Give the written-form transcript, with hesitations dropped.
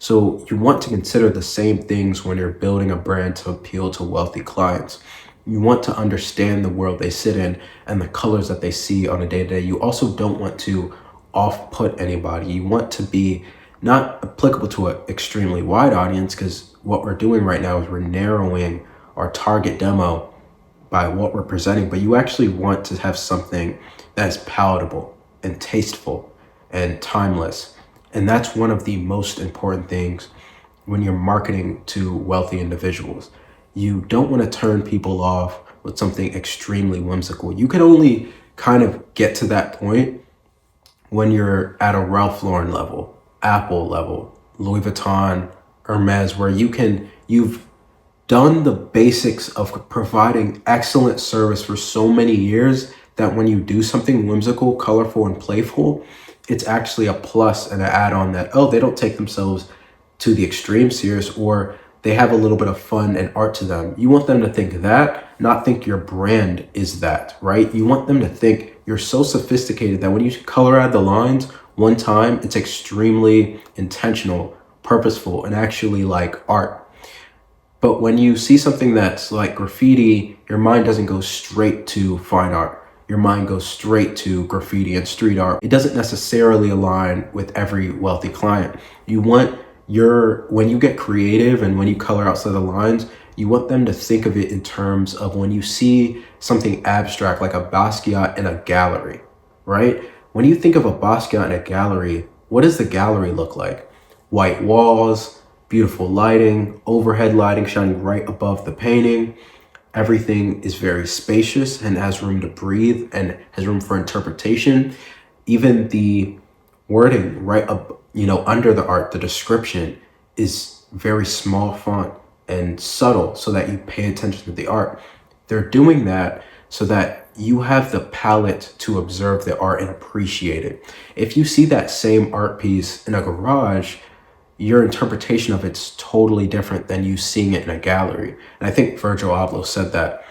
So you want to consider the same things when you're building a brand to appeal to wealthy clients. You want to understand the world they sit in and the colors that they see on a day-to-day. You also don't want to off-put anybody. You want to be not applicable to an extremely wide audience, because what we're doing right now is we're narrowing our target demo by what we're presenting, but you actually want to have something that's palatable and tasteful and timeless. And that's one of the most important things when you're marketing to wealthy individuals. You don't want to turn people off with something extremely whimsical. You can only kind of get to that point when you're at a Ralph Lauren level, Apple level, Louis Vuitton, Hermes, where you've done the basics of providing excellent service for so many years that when you do something whimsical, colorful, and playful, it's actually a plus and an add-on that, oh, they don't take themselves to the extreme serious, or they have a little bit of fun and art to them. You want them to think that, not think your brand is that, right? You want them to think you're so sophisticated that when you color add the lines one time, it's extremely intentional, purposeful, and actually like art. But when you see something that's like graffiti, your mind doesn't go straight to fine art. Your mind goes straight to graffiti and street art. It doesn't necessarily align with every wealthy client. You want when you get creative and when you color outside the lines, you want them to think of it in terms of when you see something abstract like a Basquiat in a gallery, right? When you think of a Basquiat in a gallery, what does the gallery look like? White walls, beautiful lighting, overhead lighting shining right above the painting. Everything is very spacious and has room to breathe and has room for interpretation. Even the wording right up, under the art, the description is very small font and subtle so that you pay attention to the art. They're doing that so that you have the palette to observe the art and appreciate it. If you see that same art piece in a garage, your interpretation of it's totally different than you seeing it in a gallery. And I think Virgil Abloh said that